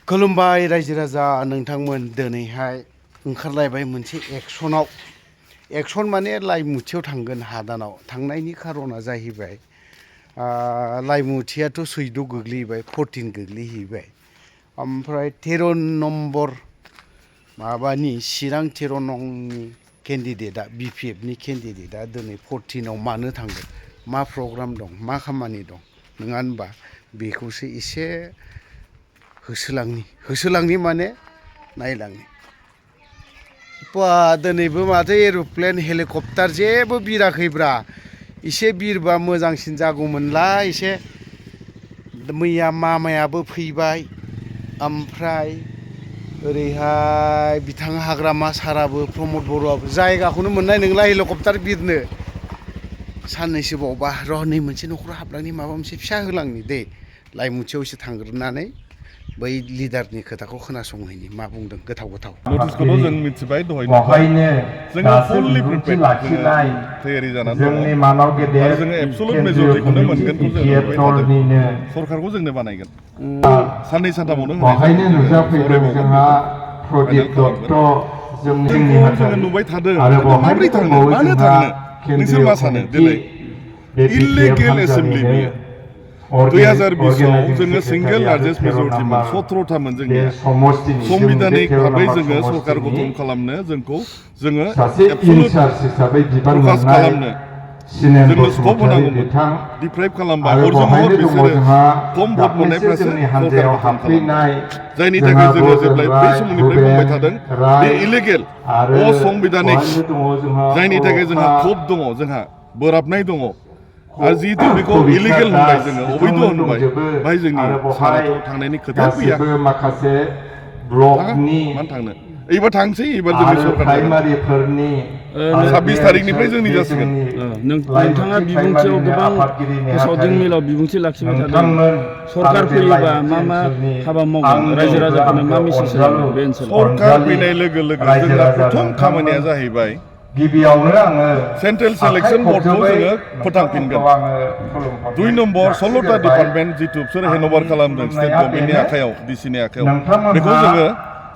खुलुमबाय रायजो राजा नोंथांमोन दिनैहाय ओंखारलायबाय मोनसे एक्सन माने लाइमुथियाव थांगोन हादानाव थांनायनि खारना जाहैबाय लाइमुथियाथ' 14 गोग्लैबाय 14 गोग्लैहैबाय ओमफ्राय 13 नम्बर माबानि चिरां 13 नंनि केन्डिडेटआ बिपिएफनि केन्डिडेटआ दिनै 14आव मानो थांगोन मा प्रग्राम दं मा खामानि दं नङा होनबा बेखौसो एसे होसोलांनि माने नायलांनि दिनैबो माथो एर'प्लेन हेलिकप्टार जेबो बिराखैब्रा एसे बिरबा मोजांसिन जागौमोनला एसे मैया मामायाबो फैबाय ओमफ्राय ओरैहाय बिथाङा हाग्रामा साराबो प्रमद बर'आबो जायगाखौनो मोननाय नंला हेलिकप्टार बिरनो साननैसो बावबा र' नै मोनसे न'खराव हाबलांनि माबा मोनसे फिसा होलांनि दे लाइमुथियाव एसे थांग्रोनानै बै लिडारनि खोथाखौ खोनासंहैनि मा बुंदों गोथाव नटिसखौथ' जों मिथिबाय दहायनो जोङो फुललि प्रिपेयार्ड थियारि जानानै दङ आरो जोङो एबसलुट मेजरिटिखौनो मोनगोनखौ जों नुबाय थादों सरकारखौ जोंनो बानायगोन साननै सानथामावनो जोङो नुबाय थादों माबोरै थांनो मानो थांनो नोंसोर मा सानो दिनै इलिगेल एसेम्बलि बियो 2020आव जोङो सिंगेल लार्जेस्ट मेजरिटिमोन 17थामोन जोंनिया संबिधानिक भाबै जोङो सरकार गठन खालामनो जोङो एबसलुट प्रकास खालामनो जोंनो स्कप होनांगौमोन डिप्राइभ खालामबा हरजों हर बिसोरो खम भट मोननायफ्रासो सरकार गठन खालामो जायनि थाखाय जोङो जेब्ला बै समनिफ्राय बुंबाय थादों बे इलिगेल असंबिधानिक जायनि थाखाय जोंहा खब दङ जोंहा बोराबनाय दङ आरो जिहेतु बेखौ इलिगेल होनबाय जोङो अबैध होनबाय बाहाय जोंनि सानाथ' थांनायनि खोथा फैया मानो थांनो एबार थांसै एबार जोंनि सरकार 26 थारिखनिफ्राय जोंनि जासिगोन नोंथाङा बिबुंथियाव गोबां फोसावदिं मेलाव बिबुंथि लाखिबाय थादों सरकार फैयोबा मा हाबा मावगोन रायजो राजाफोरनो मा मेसेज होगोन बे ओनसोलाव सरकार फैनाय लोगो लोगो जोंना प्रथम खामानिया जाहैबाय गिबियावनो आङो सेन्ट्रेल सेलेक्सन बर्डखौ जोङो फोथांफिनगोन 2 नम्बर 16टा डिपार्टमेन्ट जितु बिसोर हेन्डअभार खालामदों स्टेट गभर्नमेन्टनि आखायाव डिसिनि आखायाव बेखौ जोङो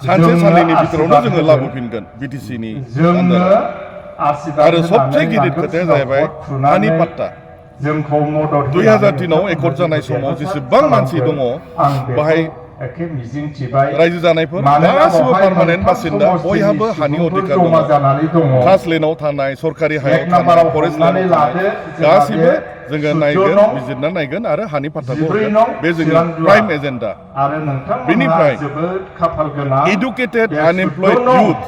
सानसे साननैनि बिथोरावनो जोङो लाबोफिनगोन बिटिसिनि आन्दाराव आरो सबसे गिदिर खोथाया जाहैबाय हानि पाट्टा 2003आव एकर्ड जानाय समाव जेसेबां मानसि दङ बाहाय रायजो जानायफोर गासिबो पार्मानेन्ट बासिन्दा बयहाबो हानि अधिकार दङ क्लास लेन्डआव थानाय सरकारि हायाव थानाय फरेस्ट लेन्डआव थानाय गासिबो जोङो नायगोन बिजिरना नायगोन आरो हानि पाट्टाखौ होगोन बे जोंनि प्राइम एजेन्डा बेनिफ्राय इडुकेटेड आनएमप्लयड इउथ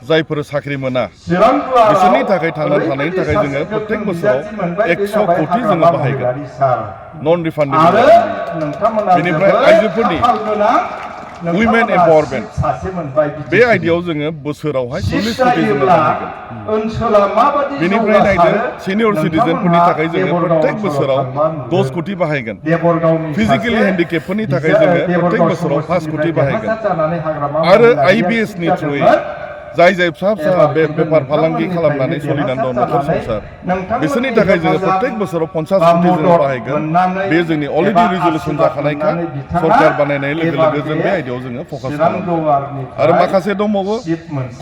जायफोर साख्रि मोना बिसोरनि थाखाय थांनानै थानायनि थाखाय जोङो प्रत्येक बोसोराव 100 कोटि जोङो बाहायगोन नन रिफान्डेबल बेनिफ्राय आइजोफोरनि उइमेन एम्पावारमेन्ट बे आयदायाव जोङो बोसोरावहाय 40 कोटि जोङो बाहायगोन बेनिफ्राय नायदो सिनियर सिटिजेनफोरनि थाखाय जोङो प्रत्येक बोसोराव 10 कोटि बाहायगोन फिजिकेलि हेन्डिकेपफोरनि थाखाय जोङो प्रत्येक बोसोराव 5 कोटि बाहायगोन आरो आइबिएसनि थ्रुयै जाय फिसा बेफार फालांगि खालामनानै सोलिनानै दं न'खर संसार बिसोरनि थाखाय जोङो प्रत्येक बोसोराव 50 कोटि जों बाहायगोन बे जोंनि अलरेडि रिजल्युसन जाखानायखा सरकार बानायनाय लोगो लोगो जों बे आयदायाव जोङो फकास खालामो आरो माखासे दंबावो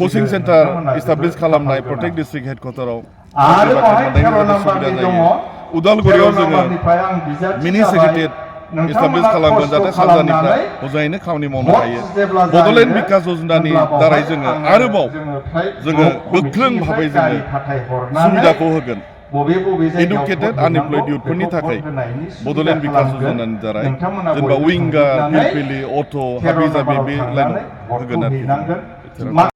कचिं सेन्टार इस्टाब्लिश खालामनाय प्रत्येक डिस्ट्रिक्ट हेडक्वार्टाराव सुबिदा जायो उदालगुरियाव जोङो मिनि सेक्रेटारियेट इस्टाब्लिश खालामगोन जाहाथे सानजानिफ्राय मोजाङैनो खामानि मावनो हायो बड'लेण्ड बिकास योजनानि दारै जोङो आरोबाव जोङो गोख्रों भाबै जोङो सुबिदाखौ होगोन एडुकेटेड आनएमप्लयड इउथफोरनि थाखाय बड'लेण्ड बिकास योजनानि दारै जेनेबा विंगार फिलफिलि अट' हाबि जाबि बे लाइनाव होगोन आरोखि